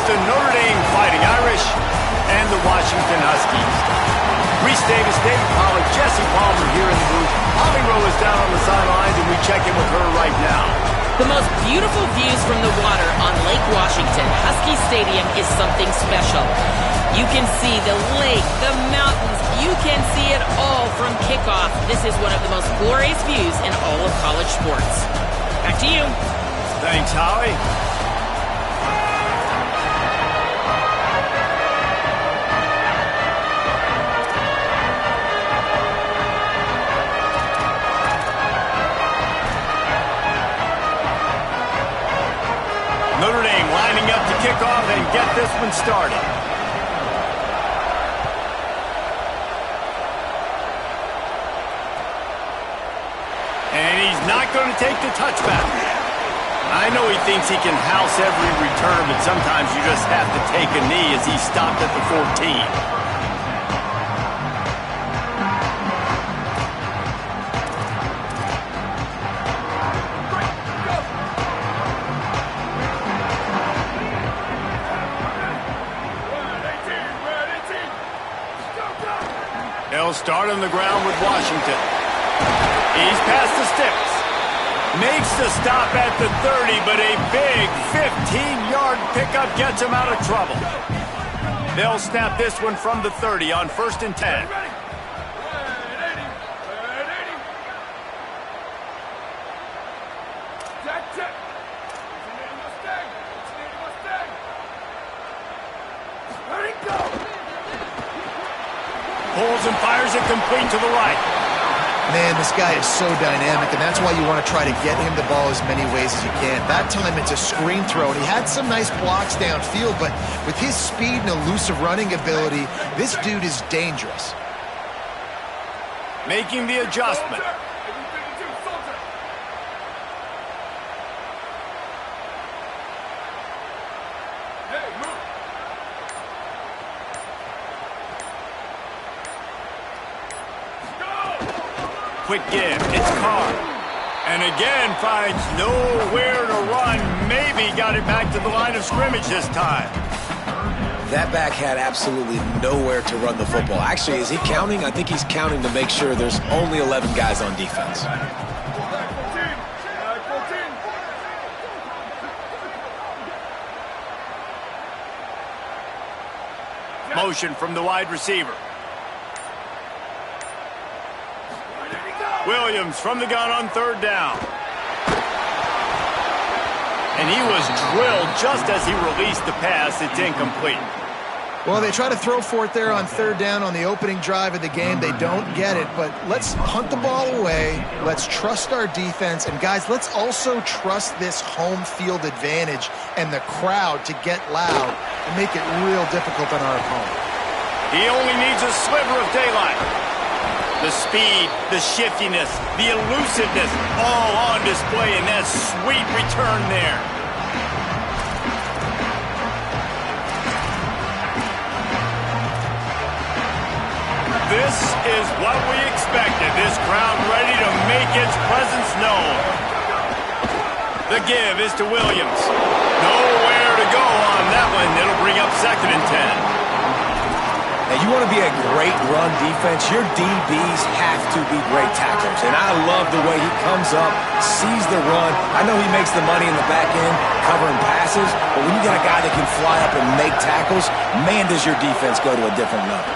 against the Notre Dame Fighting Irish and the Washington Huskies. Reese Davis, Dave Pollard, Jesse Palmer here in the booth. Holly Rowe is down on the sidelines, and we check in with her right now. The most beautiful views from the water on Lake Washington, Husky Stadium, is something special. You can see the lake, the mountains, you can see it all from kickoff. This is one of the most glorious views in all of college sports. Back to you. Thanks, Holly. Notre Dame lining up to kick off and get this one started. And he's not going to take the touchback. I know he thinks he can house every return, but sometimes you just have to take a knee as he stopped at the 14. They'll start on the ground with Washington. He's past the sticks. Makes the stop at the 30, but a big 15-yard pickup gets him out of trouble. They'll snap this one from the 30 on 1st and 10. Pulls and fires it complete to the right. Man, this guy is so dynamic, and that's why you want to try to get him the ball as many ways as you can. That time it's a screen throw, and he had some nice blocks downfield, but with his speed and elusive running ability, this dude is dangerous. Making the adjustment. Quick give, it's Carr. And again finds nowhere to run. Maybe got it back to the line of scrimmage this time. That back had absolutely nowhere to run the football. Actually, is he counting? I think he's counting to make sure there's only 11 guys on defense. Motion from the wide receiver. Williams from the gun on 3rd down. And he was drilled just as he released the pass. It's incomplete. Well, they try to throw for it there on 3rd down on the opening drive of the game. They don't get it, but let's punt the ball away. Let's trust our defense. And, guys, let's also trust this home field advantage and the crowd to get loud and make it real difficult on our opponent. He only needs a sliver of daylight. The speed, the shiftiness, the elusiveness, all on display in that sweet return there. This is what we expected. This crowd ready to make its presence known. The give is to Williams. Nowhere to go on that one. It'll bring up 2nd and 10. Now, you want to be a great run defense, your DBs have to be great tacklers. And I love the way he comes up, sees the run. I know he makes the money in the back end covering passes, but when you got a guy that can fly up and make tackles, man, does your defense go to a different level.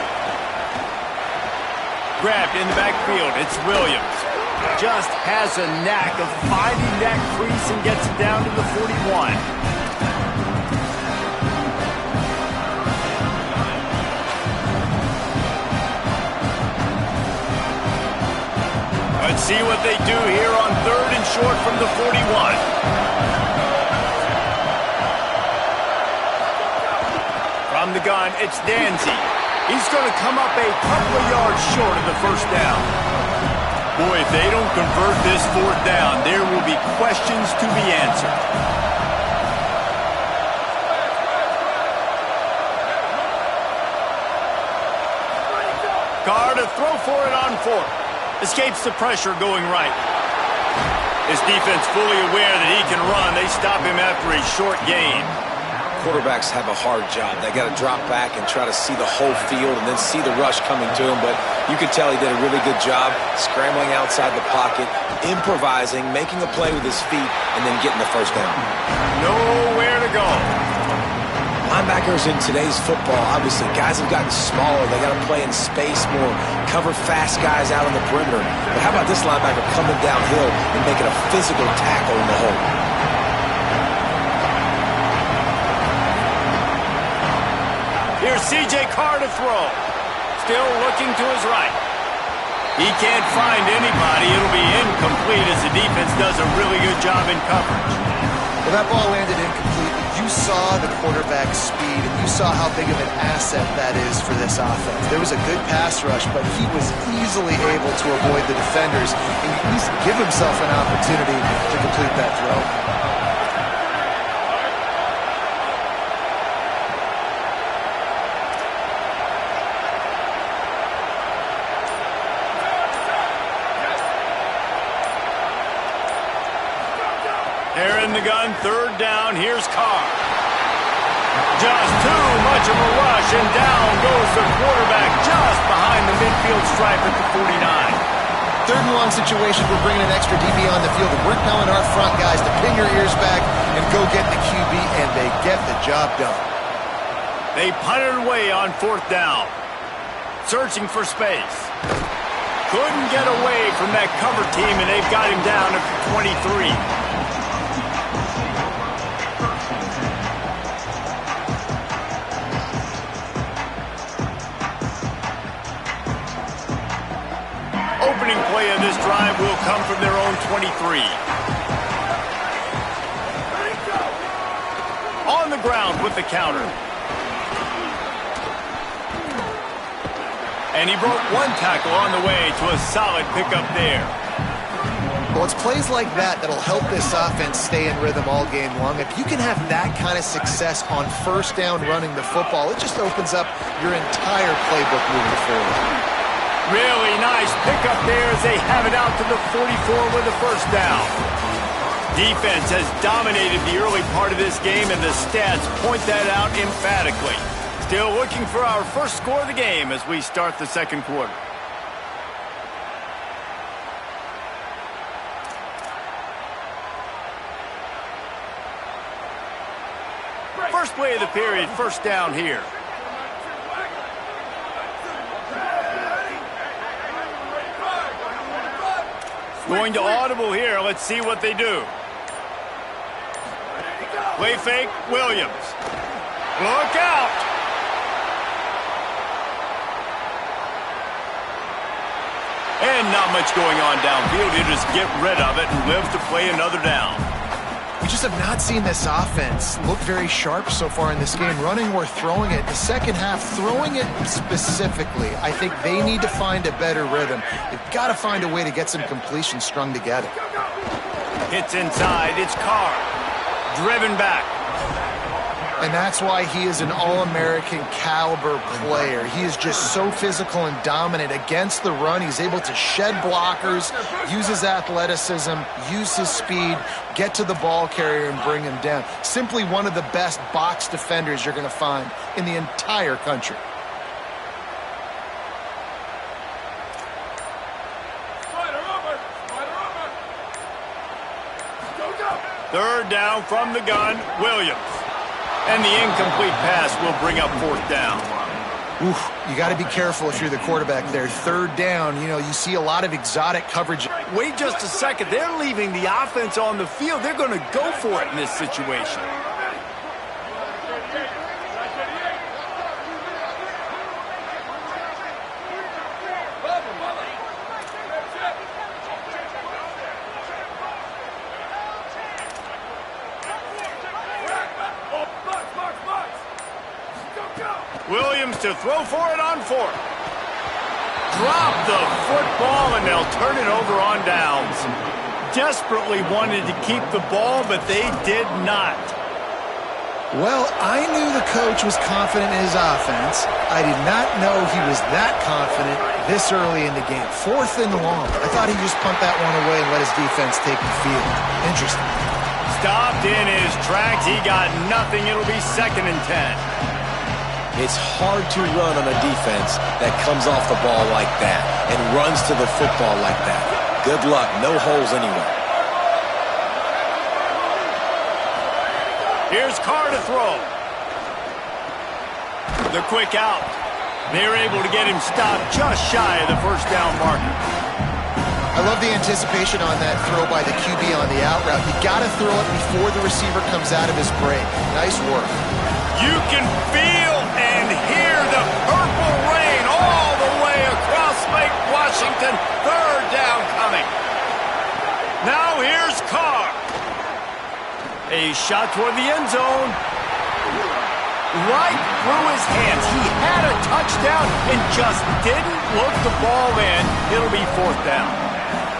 Grabbed in the backfield, it's Williams. Just has a knack of finding that crease and gets it down to the 41. Let's see what they do here on 3rd and short from the 41. From the gun, it's Danzy. He's going to come up a couple of yards short of the 1st down. Boy, if they don't convert this 4th down, there will be questions to be answered. Carr to throw for it on 4th. Escapes the pressure going right. His defense fully aware that he can run. They stop him after a short gain. quarterbacks have a hard job. They got to drop back and try to see the whole field and then see the rush coming to him. But you could tell he did a really good job scrambling outside the pocket, improvising, making a play with his feet, and then getting the first down. Nowhere to go. Linebackers in today's football, obviously, guys have gotten smaller. They got to play in space more, cover fast guys out on the perimeter. But how about this linebacker coming downhill and making a physical tackle in the hole? Here's C.J. Carr to throw. Still looking to his right. He can't find anybody. It'll be incomplete as the defense does a really good job in coverage. Well, that ball landed incomplete. You saw the quarterback's speed, and you saw how big of an asset that is for this offense. There was a good pass rush, but he was easily able to avoid the defenders and at least give himself an opportunity to complete that throw. They're in the gun, third down, here's Carr. Just too much of a rush, and down goes the quarterback just behind the midfield stripe at the 49. Third and long situation, we're bringing an extra DB on the field. We're telling our front guys to pin your ears back and go get the QB, and they get the job done. They punted away on fourth down. Searching for space. Couldn't get away from that cover team, and they've got him down at the 23. Opening play of this drive will come from their own 23. On the ground with the counter. And he broke one tackle on the way to a solid pickup there. Well, it's plays like that that'll help this offense stay in rhythm all game long. If you can have that kind of success on first down running the football, it just opens up your entire playbook moving forward. Really nice pickup there as they have it out to the 44 with the first down. Defense has dominated the early part of this game, and the stats point that out emphatically. Still looking for our first score of the game as we start the second quarter. First play of the period, first down here. Going to audible here. Let's see what they do. Play fake, Williams. Look out! And not much going on downfield. You just get rid of it and live to play another down. We just have not seen this offense look very sharp so far in this game, running or throwing it. The second half, throwing it specifically, I think they need to find a better rhythm. They've got to find a way to get some completions strung together. Hits inside, it's Carr. Driven back. And that's why he is an All-American caliber player. He is just so physical and dominant against the run. He's able to shed blockers, use his athleticism, use his speed, get to the ball carrier and bring him down. Simply one of the best box defenders you're going to find in the entire country. Third down from the gun, Williams. And the incomplete pass will bring up fourth down. Oof, you got to be careful if you're the quarterback there. Third down, you know, you see a lot of exotic coverage. Wait just a second. They're leaving the offense on the field. They're going to go for it in this situation. Williams to throw for it on fourth. Drop the football, and they'll turn it over on downs. Desperately wanted to keep the ball, but they did not. Well, I knew the coach was confident in his offense. I did not know he was that confident this early in the game. Fourth and long. I thought he'd just punt that one away and let his defense take the field. Interesting. Stopped in his tracks. He got nothing. It'll be 2nd and 10. It's hard to run on a defense that comes off the ball like that and runs to the football like that. Good luck. No holes anywhere. Here's Carr to throw. The quick out. They're able to get him stopped just shy of the 1st down marker. I love the anticipation on that throw by the QB on the out route. You got to throw it before the receiver comes out of his break. Nice work. You can feel and hear the purple rain all the way across Lake Washington. 3rd down coming. Now here's Carr. A shot toward the end zone. Right through his hands. He had a touchdown and just didn't look the ball in. It'll be 4th down.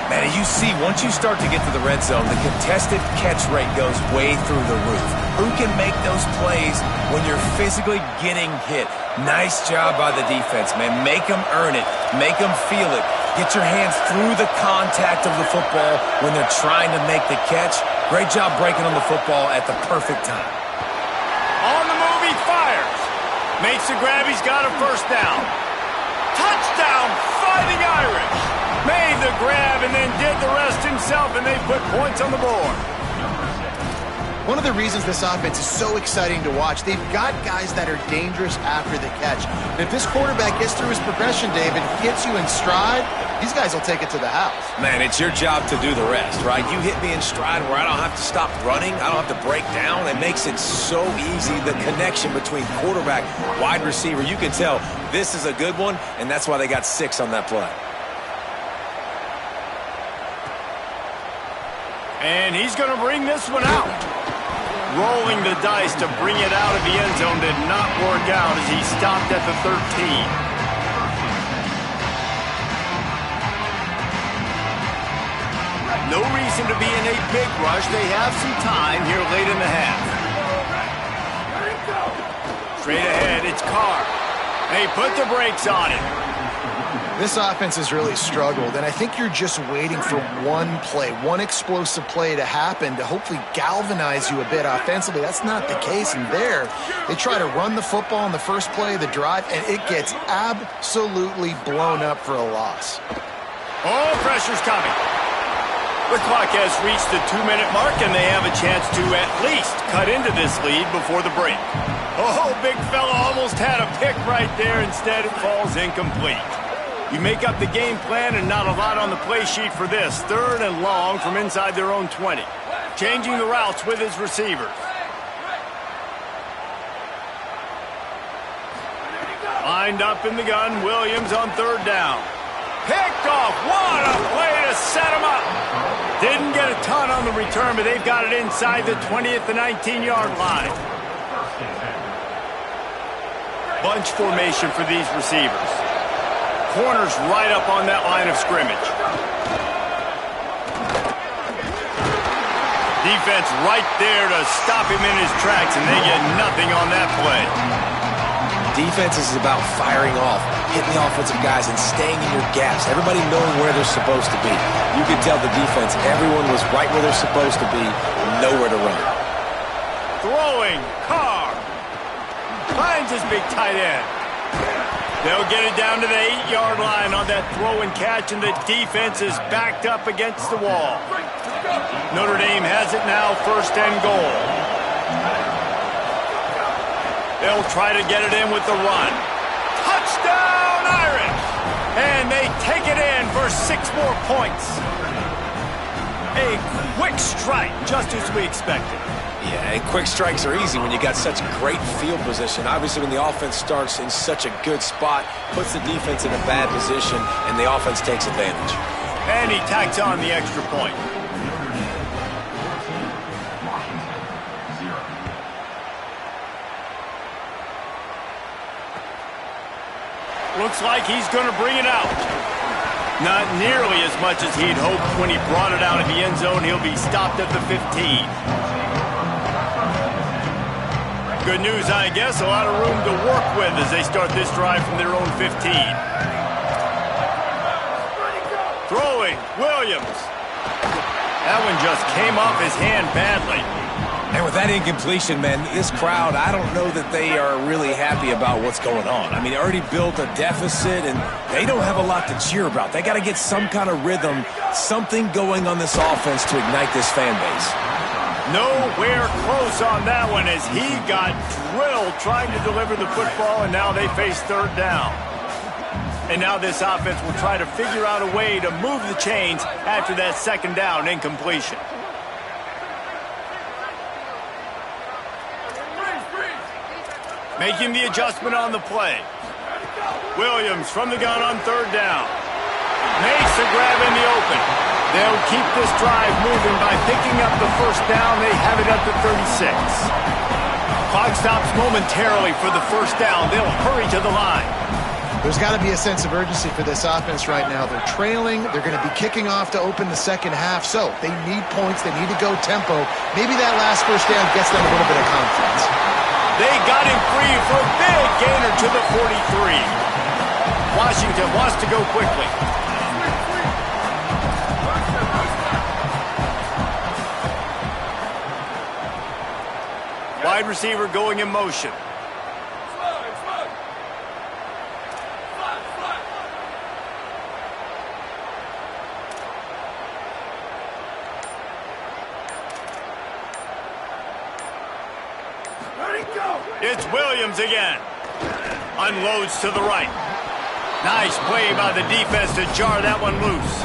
Man, you see, once you start to get to the red zone, the contested catch rate goes way through the roof. Who can make those plays when you're physically getting hit? Nice job by the defense, man. Make them earn it. Make them feel it. Get your hands through the contact of the football when they're trying to make the catch. Great job breaking on the football at the perfect time. On the move, he fires. Makes the grab. He's got a 1st down. Touchdown, Fighting Irish. Made the grab and then did the rest himself, and they put points on the board. One of the reasons this offense is so exciting to watch, they've got guys that are dangerous after the catch. And if this quarterback gets through his progression, David, gets you in stride, these guys will take it to the house. Man, it's your job to do the rest, right? You hit me in stride where I don't have to stop running. I don't have to break down. It makes it so easy, the connection between quarterback, wide receiver. You can tell this is a good one, and that's why they got 6 on that play. And he's going to bring this one out. Rolling the dice to bring it out of the end zone did not work out as he stopped at the 13. No reason to be in a big rush. They have some time here late in the half. Straight ahead, it's Carr. They put the brakes on it. This offense has really struggled, and I think you're just waiting for one play, one explosive play to happen to hopefully galvanize you a bit offensively. That's not the case, and there, they try to run the football in the first play of the drive, and it gets absolutely blown up for a loss. Oh, pressure's coming. The clock has reached the 2-minute mark, and they have a chance to at least cut into this lead before the break. Oh, big fella almost had a pick right there. Instead, it falls incomplete. You make up the game plan and not a lot on the play sheet for this. 3rd and long from inside their own 20. Changing the routes with his receivers. Lined up in the gun, Williams on 3rd down. Picked off. What a play to set him up. Didn't get a ton on the return, but they've got it inside the 20 at the 19-yard line. Bunch formation for these receivers. Corners right up on that line of scrimmage. Defense right there to stop him in his tracks, and they get nothing on that play. Defense is about firing off, hitting the offensive guys, and staying in your gaps. Everybody knowing where they're supposed to be. You could tell the defense, everyone was right where they're supposed to be, nowhere to run. Throwing, Carr. Finds his big tight end. They'll get it down to the 8-yard line on that throw and catch, and the defense is backed up against the wall. Notre Dame has it now, 1st and goal. They'll try to get it in with the run. Touchdown, Irish! And they take it in for 6 more points. A quick strike, just as we expected. Yeah, and quick strikes are easy when you got such great field position. Obviously, when the offense starts in such a good spot, puts the defense in a bad position, and the offense takes advantage. And he tacks on the extra point. Looks like he's going to bring it out. Not nearly as much as he'd hoped when he brought it out of the end zone. He'll be stopped at the 15. Good news, I guess. A lot of room to work with as they start this drive from their own 15. Throwing, Williams. That one just came off his hand badly. And with that incompletion, man, this crowd, I don't know that they are really happy about what's going on. I mean, they already built a deficit, and they don't have a lot to cheer about. They got to get some kind of rhythm, something going on this offense to ignite this fan base. Nowhere close on that one as he got drilled trying to deliver the football, and now they face third down. And now this offense will try to figure out a way to move the chains after that second down incompletion. Making the adjustment on the play. Williams from the gun on third down. Makes a grab in the open. They'll keep this drive moving by picking up the first down. They have it up to 36. Clock stops momentarily for the first down. They'll hurry to the line. There's got to be a sense of urgency for this offense right now. They're trailing. They're going to be kicking off to open the second half. So they need points. They need to go tempo. Maybe that last first down gets them a little bit of confidence. They got him free for a big gainer to the 43. Washington wants to go quickly. Wide receiver going in motion. It's Williams again. Unloads to the right. Nice play by the defense to jar that one loose.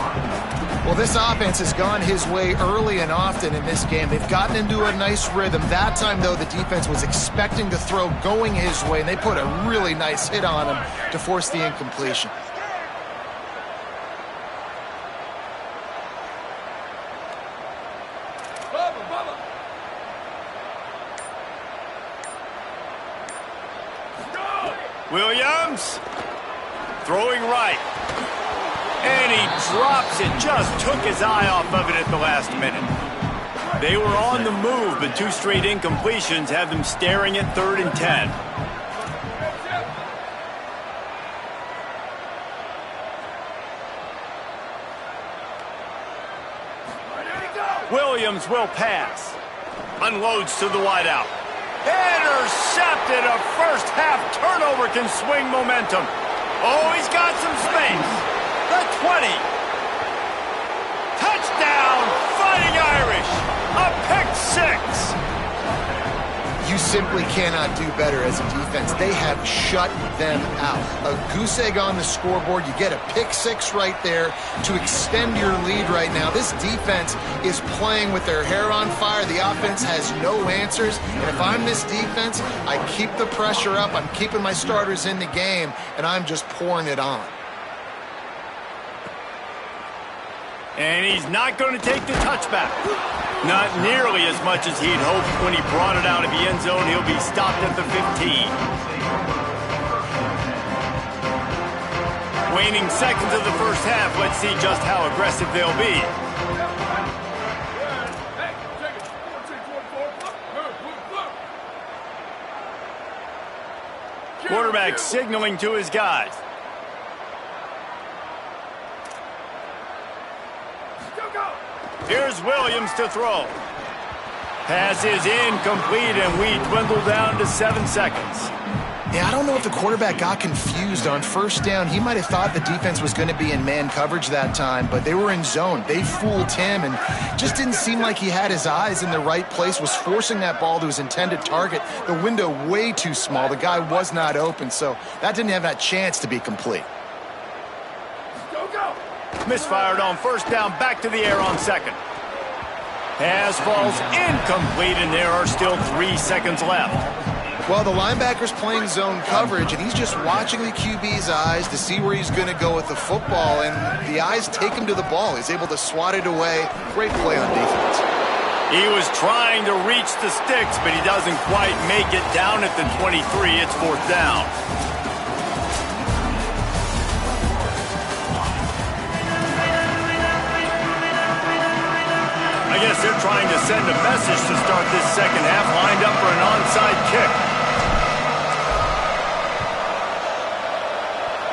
Well, this offense has gone his way early and often in this game. They've gotten into a nice rhythm. That time, though, the defense was expecting to throw going his way, and they put a really nice hit on him to force the incompletion. Williams throwing right. And he drops it. Just took his eye off of it at the last minute. They were on the move, but two straight incompletions have them staring at 3rd and 10. Williams will pass. Unloads to the wideout. Intercepted. A first half turnover can swing momentum. Oh, he's got some space. The 20. Touchdown, Fighting Irish. A pick six. You simply cannot do better as a defense. They have shut them out. A goose egg on the scoreboard. You get a pick six right there to extend your lead right now. This defense is playing with their hair on fire. The offense has no answers. And if I'm this defense, I keep the pressure up. I'm keeping my starters in the game, and I'm just pouring it on. And he's not going to take the touchback. Not nearly as much as he'd hoped when he brought it out of the end zone. He'll be stopped at the 15. Waning seconds of the first half. Let's see just how aggressive they'll be. Quarterback signaling to his guys. Here's Williams to throw. Pass is incomplete, and we dwindle down to 7 seconds. Yeah, I don't know if the quarterback got confused on first down. He might have thought the defense was going to be in man coverage that time, but they were in zone. They fooled him and just didn't seem like he had his eyes in the right place, was forcing that ball to his intended target. The window way too small. The guy was not open, so that didn't have that chance to be complete. Misfired on first down, back to the air on second. Pass falls incomplete, and there are still 3 seconds left. Well, the linebacker's playing zone coverage, and he's just watching the QB's eyes to see where he's going to go with the football, and the eyes take him to the ball. He's able to swat it away. Great play on defense. He was trying to reach the sticks, but he doesn't quite make it down at the 23. It's 4th down. I guess they're trying to send a message to start this second half, lined up for an onside kick.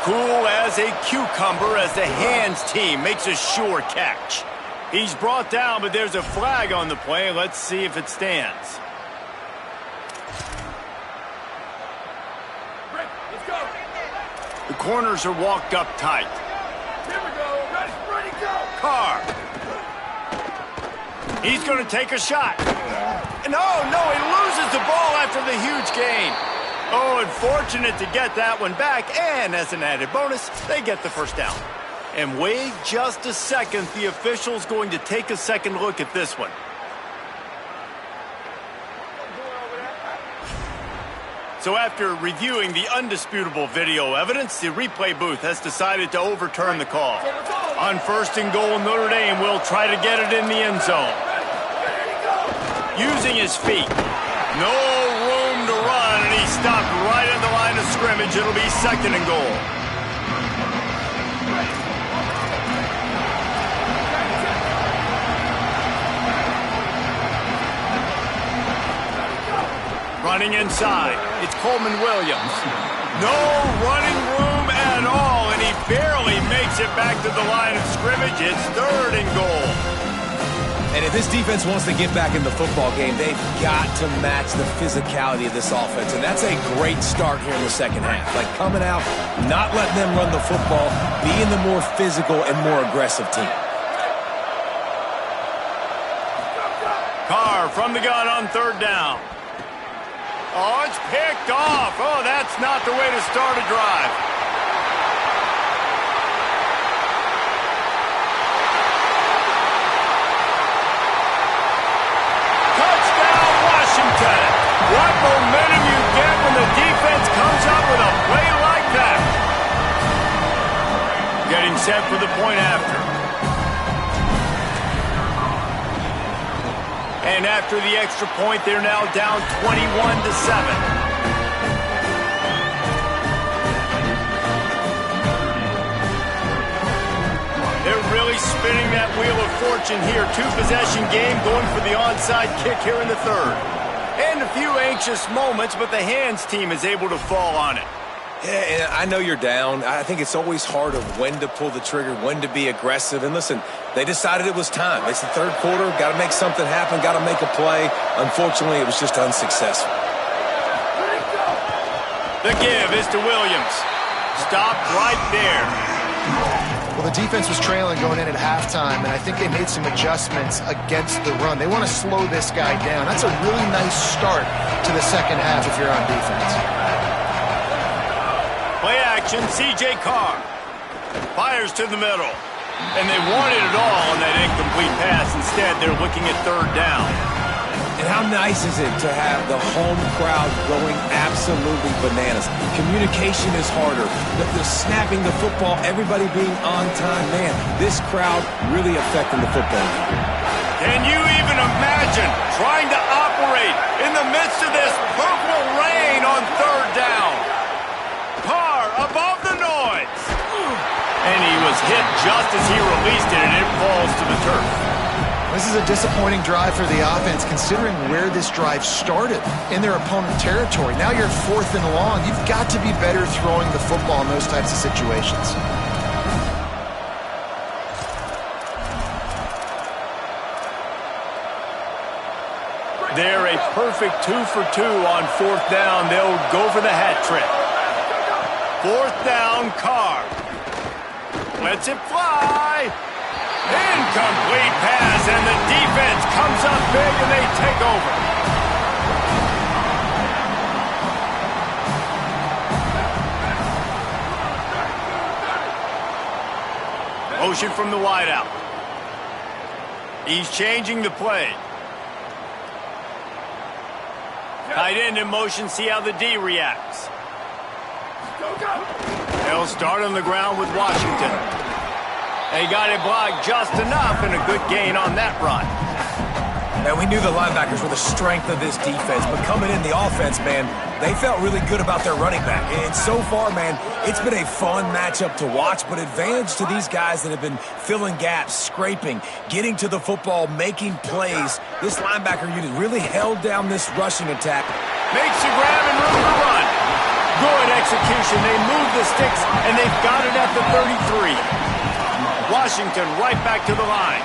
Cool as a cucumber as the hands team makes a sure catch. He's brought down, but there's a flag on the play. Let's see if it stands. Let's go. The corners are walked up tight. Here we go. Ready, go. Carr. He's going to take a shot. No, he loses the ball after the huge gain. Oh, unfortunate to get that one back, and as an added bonus, they get the first down. And wait just a second, the official's going to take a second look at this one. So after reviewing the undisputable video evidence, the replay booth has decided to overturn the call. On 1st and goal, Notre Dame will try to get it in the end zone. Using his feet. No room to run, and he stopped right at the line of scrimmage. It'll be 2nd and goal. Running inside, it's Coleman Williams. No running room at all, and he barely makes it back to the line of scrimmage. It's 3rd and goal. And if this defense wants to get back in the football game, they've got to match the physicality of this offense. And that's a great start here in the second half. Like coming out, not letting them run the football, being the more physical and more aggressive team. Carr from the gun on 3rd down. Oh, it's picked off. Oh, that's not the way to start a drive. Touchdown, Washington. What momentum you get when the defense comes up with a play like that. Getting set for the point after. And after the extra point, they're now down 21-7. They're really spinning that wheel of fortune here. 2-possession game, going for the onside kick here in the 3rd. And a few anxious moments, but the hands team is able to fall on it. Yeah, and I know you're down. I think it's always hard of when to pull the trigger, when to be aggressive. And listen, they decided it was time. It's the 3rd quarter. Got to make something happen. Got to make a play. Unfortunately, it was just unsuccessful. The give is to Williams. Stopped right there. Well, the defense was trailing going in at halftime, and I think they made some adjustments against the run. They want to slow this guy down. That's a really nice start to the second half if you're on defense. Play action, C.J. Carr. Fires to the middle. And they wanted it all on that incomplete pass. Instead, they're looking at 3rd down. And how nice is it to have the home crowd going absolutely bananas? Communication is harder. The snapping the football, everybody being on time. Man, this crowd really affecting the football game. Can you even imagine trying to operate in the midst of this purple rain on 3rd down? Carr above the noise. And he was hit just as he released it, and it falls to the turf. This is a disappointing drive for the offense, considering where this drive started, in their opponent territory. Now you're 4th and long. You've got to be better throwing the football in those types of situations. They're a perfect 2 for 2 on 4th down. They'll go for the hat trick. 4th down, Carr. Lets it fly. Incomplete pass, and the defense comes up big, and they take over. Motion from the wideout. He's changing the play. Tight end in motion, see how the D reacts. They'll start on the ground with Washington. They got it blocked just enough, and a good gain on that run. And we knew the linebackers were the strength of this defense, but coming in the offense, man, they felt really good about their running back. And so far, man, it's been a fun matchup to watch, but advantage to these guys that have been filling gaps, scraping, getting to the football, making plays. This linebacker unit really held down this rushing attack. Makes a grab and room to run. Good execution. They move the sticks, and they've got it at the 33. Washington right back to the line.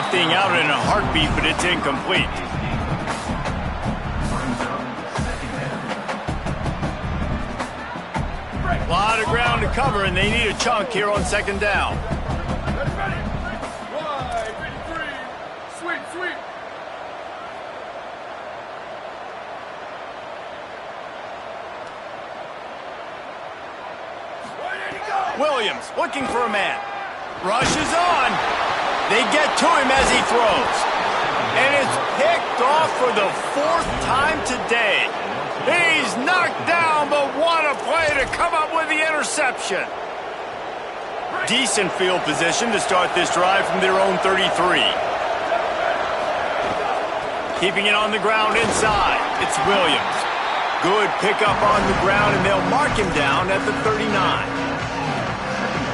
that thing out in a heartbeat, but it's incomplete. A lot of ground to cover, and they need a chunk here on second down. Ready. Wide, 53. Sweep. Where did he go? Williams looking for a man. Rushes on. They get to him as he throws. And it's picked off for the 4th time today. He's knocked down, but what a play to come up with the interception. Decent field position to start this drive from their own 33. Keeping it on the ground inside. It's Williams. Good pickup on the ground, and they'll mark him down at the 39.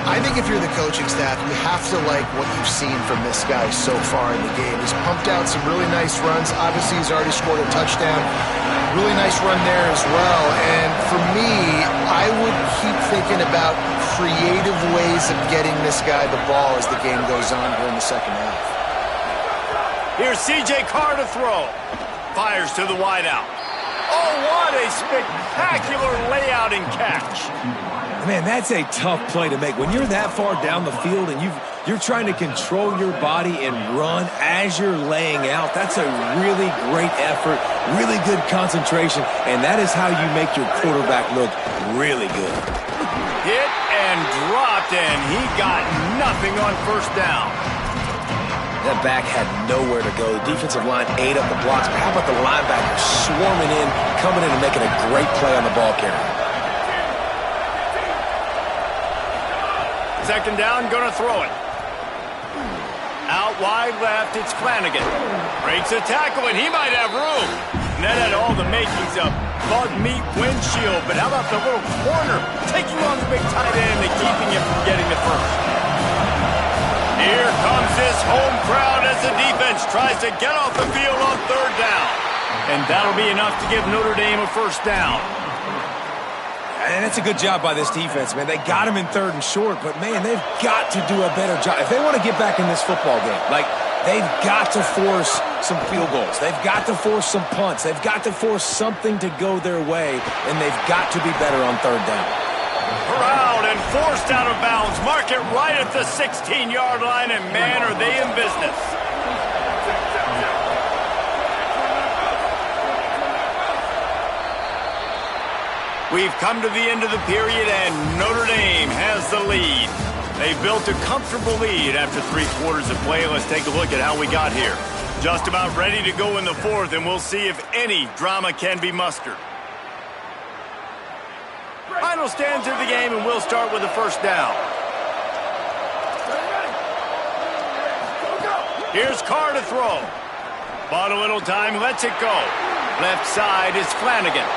I think if you're the coaching staff, you have to like what you've seen from this guy so far in the game. He's pumped out some really nice runs. Obviously, he's already scored a touchdown. Really nice run there as well. And for me, I would keep thinking about creative ways of getting this guy the ball as the game goes on here in the second half. Here's C.J. Carr to throw. Fires to the wideout. Oh, what a spectacular layout and catch. Man, that's a tough play to make. When you're that far down the field and you're trying to control your body and run as you're laying out, that's a really great effort, really good concentration, and that is how you make your quarterback look really good. Hit and dropped, and he got nothing on first down. That back had nowhere to go. The defensive line ate up the blocks, but how about the linebacker swarming in, coming in and making a great play on the ball carrier? Second down, gonna throw it. Out wide left, it's Flanagan. Breaks a tackle, and he might have room. And that had all the makings of bug meat windshield, but how about the little corner taking on the big tight end and keeping him from getting the first? Here comes this home crowd as the defense tries to get off the field on third down. And that'll be enough to give Notre Dame a first down. And that's a good job by this defense, man. They got him in third and short, but, man, they've got to do a better job. If they want to get back in this football game, like, they've got to force some field goals. They've got to force some punts. They've got to force something to go their way, and they've got to be better on third down. Corralled and forced out of bounds. Mark it right at the 16-yard line, and, man, are they in business. We've come to the end of the period, and Notre Dame has the lead. They've built a comfortable lead after 3 quarters of play. Let's take a look at how we got here. Just about ready to go in the 4th, and we'll see if any drama can be mustered. Final stands of the game, and we'll start with the first down. Here's Carr to throw. Bought a little time, lets it go. Left side is Flanagan.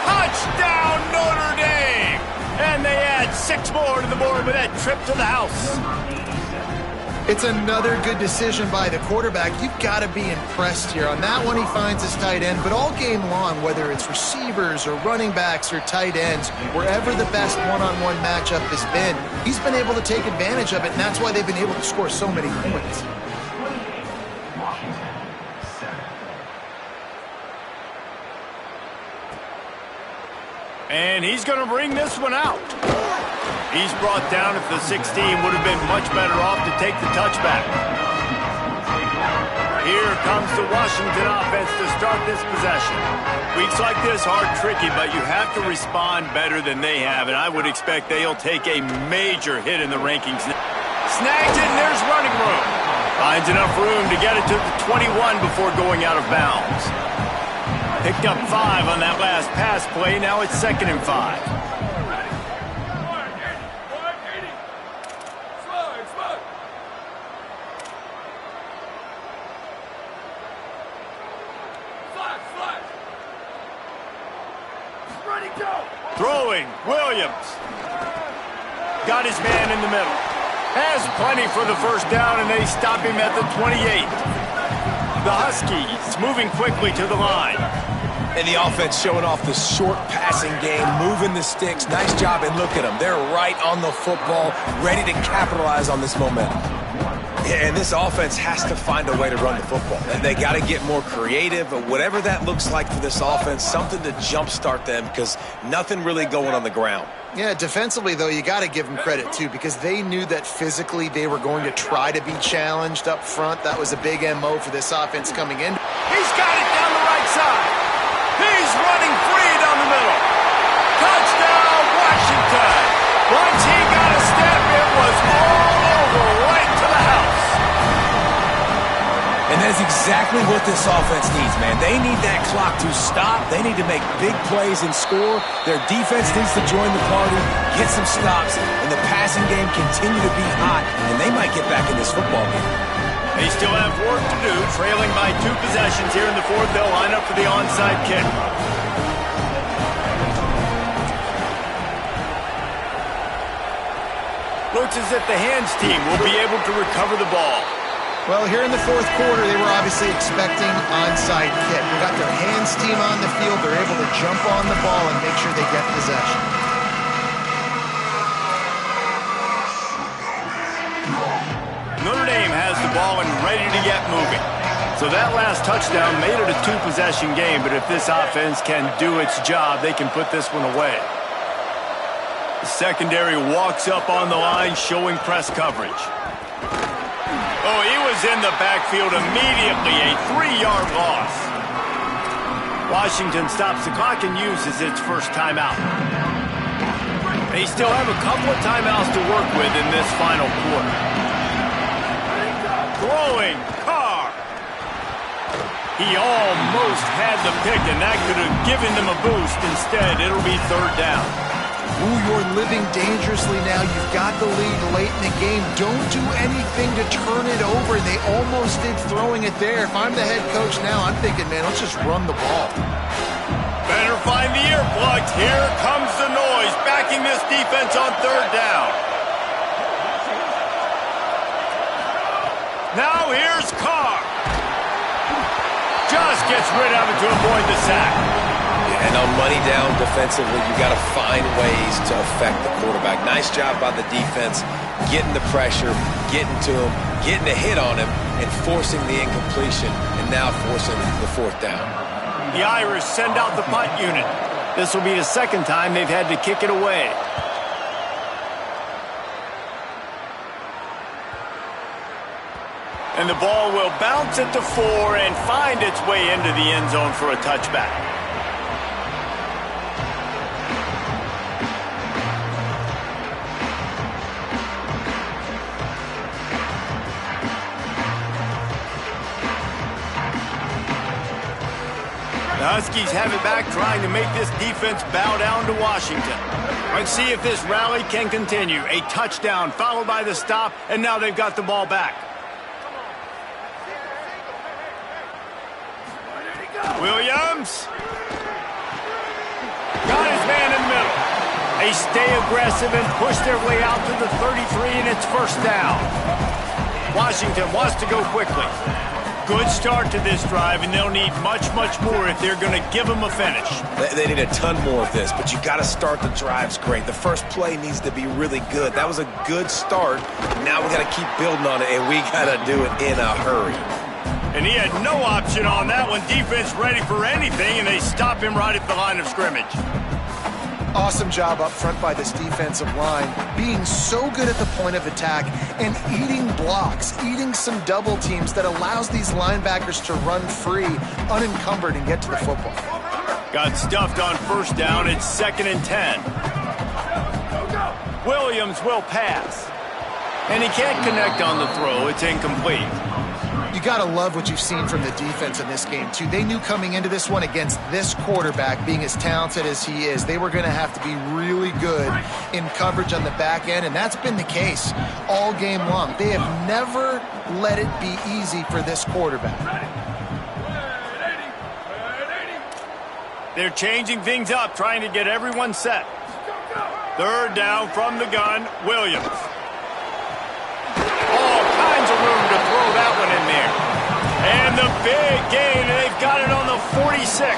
Touchdown, Notre Dame! And they add 6 more to the board with that trip to the house. It's another good decision by the quarterback. You've got to be impressed here. On that one, he finds his tight end, but all game long, whether it's receivers or running backs or tight ends, wherever the best one-on-one matchup has been, he's been able to take advantage of it, and that's why they've been able to score so many points. And he's going to bring this one out. He's brought down at the 16. Would have been much better off to take the touchback. Here comes the Washington offense to start this possession. Weeks like this are tricky, but you have to respond better than they have, and I would expect they'll take a major hit in the rankings. Snagged it, and there's running room. Finds enough room to get it to the 21 before going out of bounds. Picked up 5 on that last pass play. Now it's 2nd and 5. Throwing, Williams. Got his man in the middle. Has plenty for the first down, and they stop him at the 28. The Huskies moving quickly to the line. And the offense showing off the short passing game, moving the sticks. Nice job, and look at them. They're right on the football, ready to capitalize on this momentum. Yeah, and this offense has to find a way to run the football. And they got to get more creative, but whatever that looks like for this offense, something to jumpstart them because nothing really going on the ground. Yeah, defensively, though, you got to give them credit, too, because they knew that physically they were going to try to be challenged up front. That was a big MO for this offense coming in. He's got it down the right side. He's running free down the middle. Touchdown, Washington. Once he got a step, it was all over, right to the house. And that's exactly what this offense needs, man. They need that clock to stop. They need to make big plays and score. Their defense needs to join the party, get some stops, and the passing game continue to be hot, and they might get back in this football game. They still have work to do, trailing by 2 possessions here in the fourth. They'll line up for the onside kick. Looks as if the hands team will be able to recover the ball. Well, here in the fourth quarter, they were obviously expecting onside kick. They got their hands team on the field. They're able to jump on the ball and make sure they get possession. Notre Dame has the ball and ready to get moving. So that last touchdown made it a 2-possession game, but if this offense can do its job, they can put this one away. The secondary walks up on the line, showing press coverage. Oh, he was in the backfield immediately, a 3-yard loss. Washington stops the clock and uses its first timeout. They still have a couple of timeouts to work with in this final quarter. Throwing, Carr. He almost had the pick, and that could have given them a boost. Instead, it'll be third down. Ooh, you're living dangerously now. You've got the lead late in the game. Don't do anything to turn it over. They almost did throwing it there. If I'm the head coach now, I'm thinking, man, let's just run the ball. Better find the earplugs. Here comes the noise, backing this defense on third down. Now here's Carr. Just gets rid of it to avoid the sack. And on money down defensively, you got to find ways to affect the quarterback. Nice job by the defense, getting the pressure, getting to him, getting a hit on him, and forcing the incompletion, and now forcing the fourth down. The Irish send out the punt unit. This will be the second time they've had to kick it away. And the ball will bounce at the 4 and find its way into the end zone for a touchback. The Huskies have it back, trying to make this defense bow down to Washington. Let's see if this rally can continue. A touchdown followed by the stop, and now they've got the ball back. Williams. Got his man in the middle. They stay aggressive and push their way out to the 33, and it's first down. Washington wants to go quickly. Good start to this drive, and they'll need much, much more if they're going to give them a finish. They need a ton more of this, but you got to start the drives great. The first play needs to be really good. That was a good start. Now we got to keep building on it, and we got to do it in a hurry. And he had no option on that one. Defense ready for anything, and they stop him right at the line of scrimmage. Awesome job up front by this defensive line, being so good at the point of attack and eating blocks, eating some double teams that allows these linebackers to run free, unencumbered, and get to the football. Got stuffed on first down. It's 2nd and 10. Williams will pass. And he can't connect on the throw. It's incomplete. You got to love what you've seen from the defense in this game, too. They knew coming into this one against this quarterback, being as talented as he is, they were going to have to be really good in coverage on the back end, and that's been the case all game long. They have never let it be easy for this quarterback. They're changing things up, trying to get everyone set. Third down from the gun, Williams. All kinds of room to throw that one in there. And the big gain, they've got it on the 46.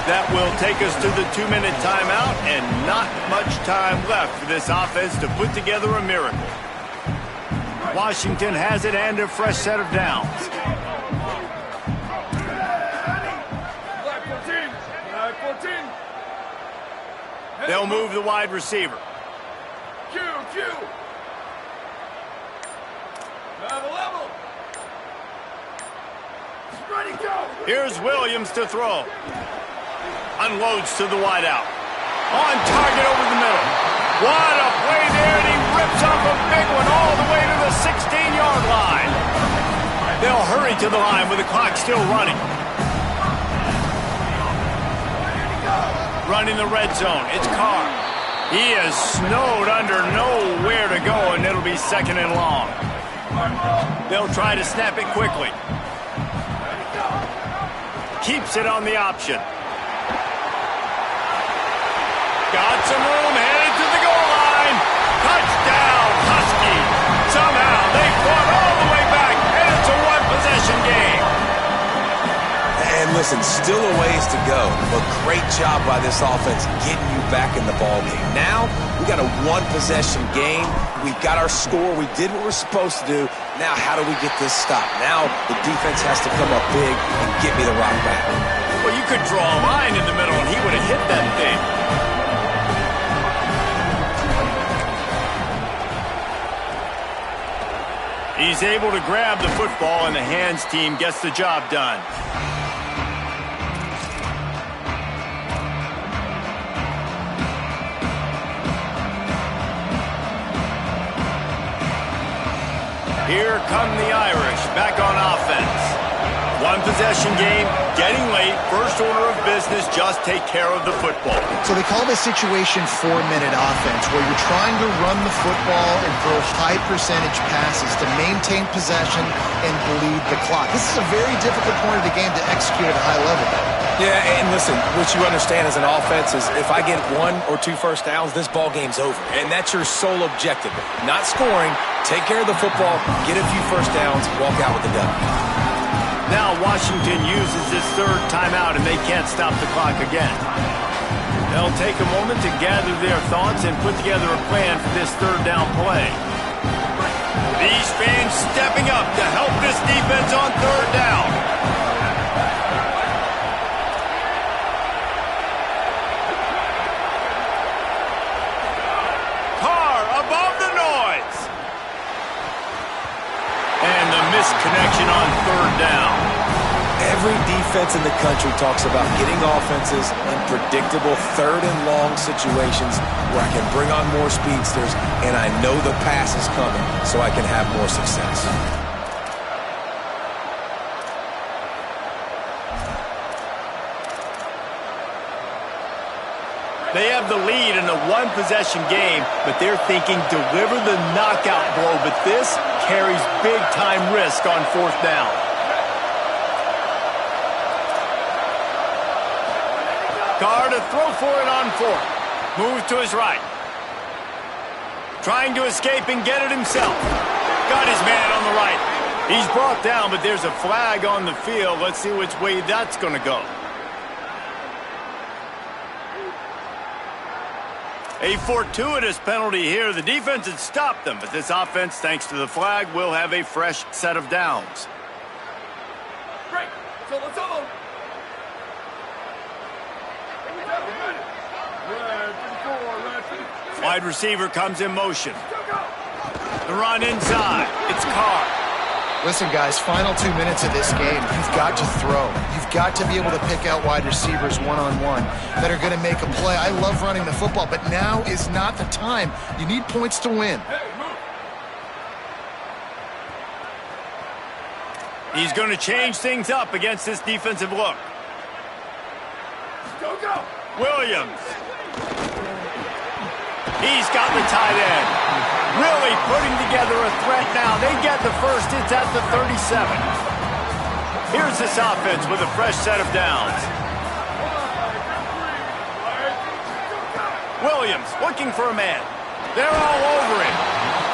That will take us to the 2-minute timeout, and not much time left for this offense to put together a miracle. Washington has it and a fresh set of downs. Flag 14. Flag 14. They'll move the wide receiver. Q. Level. Ready, go. Here's Williams to throw. Unloads to the wideout. On target over the middle. What a play there, and he rips off a big one all the way to the 16-yard line. They'll hurry to the line with the clock still running. Running the red zone. It's Carr. He is snowed under, nowhere to go, and it'll be second and long. They'll try to snap it quickly. Keeps it on the option. Got some room, headed to the goal line. Touchdown, Husky. Somehow they fought all the way back, and it's a one-possession game. And listen, still a ways to go, but great job by this offense getting you back in the ball game. Now, we got a one-possession game. We've got our score. We did what we're supposed to do. Now, how do we get this stopped? Now, the defense has to come up big and get me the rock back. Well, you could draw a line in the middle, and he would have hit that thing. He's able to grab the football, and the hands team gets the job done. Here come the Irish, back on offense. One-possession game, getting late, first order of business, just take care of the football. So they call this situation 4-minute offense, where you're trying to run the football and throw high percentage passes to maintain possession and bleed the clock. This is a very difficult point of the game to execute at a high level. Yeah, and listen, what you understand as an offense is if I get 1 or 2 first downs, this ball game's over. And that's your sole objective. Not scoring, take care of the football, get a few first downs, walk out with the W. Now Washington uses his third timeout, and they can't stop the clock again. They'll take a moment to gather their thoughts and put together a plan for this third down play. These fans stepping up to help this defense on third down. Carr above the noise. And the missed connection on third down. Every defense in the country talks about getting offenses in predictable third and long situations where I can bring on more speedsters and I know the pass is coming so I can have more success. They have the lead in a one-possession game, but they're thinking deliver the knockout blow, but this carries big-time risk on fourth down. Carr to throw for it on fourth. Move to his right. Trying to escape and get it himself. Got his man on the right. He's brought down, but there's a flag on the field. Let's see which way that's going to go. A fortuitous penalty here. The defense had stopped them, but this offense, thanks to the flag, will have a fresh set of downs. Break. Solo. Wide receiver comes in motion. The run inside. It's Carr. Listen, guys, final 2 minutes of this game, you've got to throw. You've got to be able to pick out wide receivers one-on-one that are going to make a play. I love running the football, but now is not the time. You need points to win. He's going to change things up against this defensive look. Go. Williams. He's got the tight end. Really putting together a threat now. They get the first. It's at the 37. Here's this offense with a fresh set of downs. Williams looking for a man. They're all over him.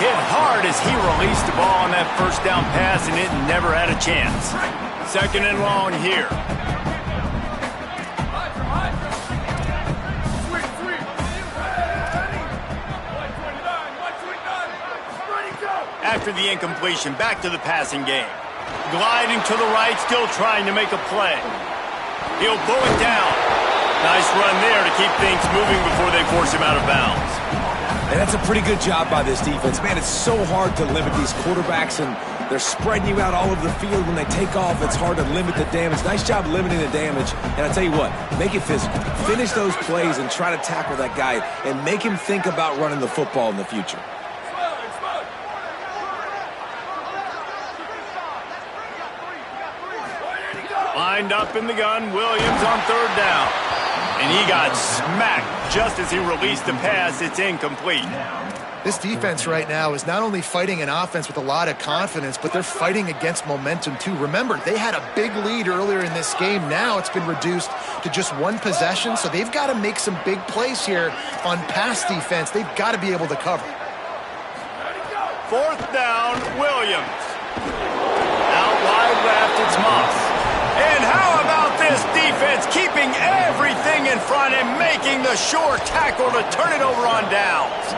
Hit hard as he released the ball on that first down pass, and it never had a chance. Second and long here. After the incompletion, back to the passing game. Gliding to the right, still trying to make a play. He'll pull it down. Nice run there to keep things moving before they force him out of bounds. And that's a pretty good job by this defense. Man, it's so hard to limit these quarterbacks, and they're spreading you out all over the field. When they take off, it's hard to limit the damage. Nice job limiting the damage. And I tell you what, make it physical. Finish those plays and try to tackle that guy and make him think about running the football in the future. Lined up in the gun, Williams on third down. And he got smacked just as he released the pass. It's incomplete. This defense right now is not only fighting an offense with a lot of confidence, but they're fighting against momentum too. Remember, they had a big lead earlier in this game. Now it's been reduced to just one possession, so they've got to make some big plays here on pass defense. They've got to be able to cover. Fourth down, Williams. Out wide left, it's Moss. And how about this defense keeping everything in front and making the sure tackle to turn it over on downs?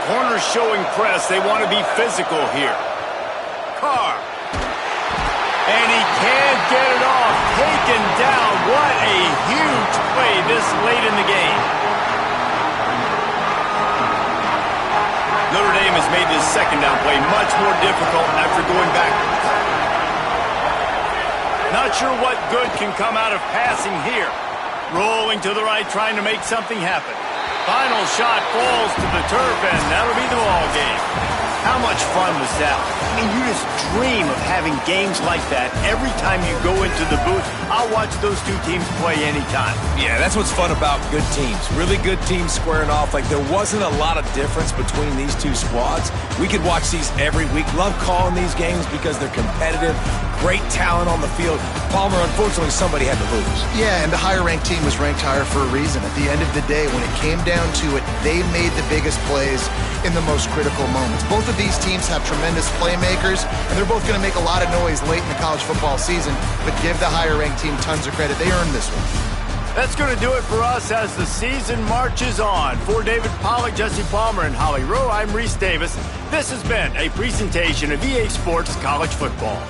Corners showing press. They want to be physical here. Carr. And he can't get it off. Taken down. What a huge play this late in the game. Notre Dame has made this second down play much more difficult after going backwards. Not sure what good can come out of passing here. Rolling to the right, trying to make something happen. Final shot falls to the turf, and that'll be the ball game. How much fun was that? I mean, you just dream of having games like that every time you go into the booth. I'll watch those two teams play anytime. Yeah, that's what's fun about good teams. Really good teams squaring off. Like, there wasn't a lot of difference between these two squads. We could watch these every week. Love calling these games because they're competitive. Great talent on the field. Palmer, unfortunately, somebody had to lose. Yeah, and the higher-ranked team was ranked higher for a reason. At the end of the day, when it came down to it, they made the biggest plays in the most critical moments. Both of these teams have tremendous playmakers, and they're both going to make a lot of noise late in the college football season, but give the higher-ranked team tons of credit. They earned this one. That's going to do it for us as the season marches on. For David Pollack, Jesse Palmer, and Holly Rowe, I'm Reese Davis. This has been a presentation of EA Sports College Football.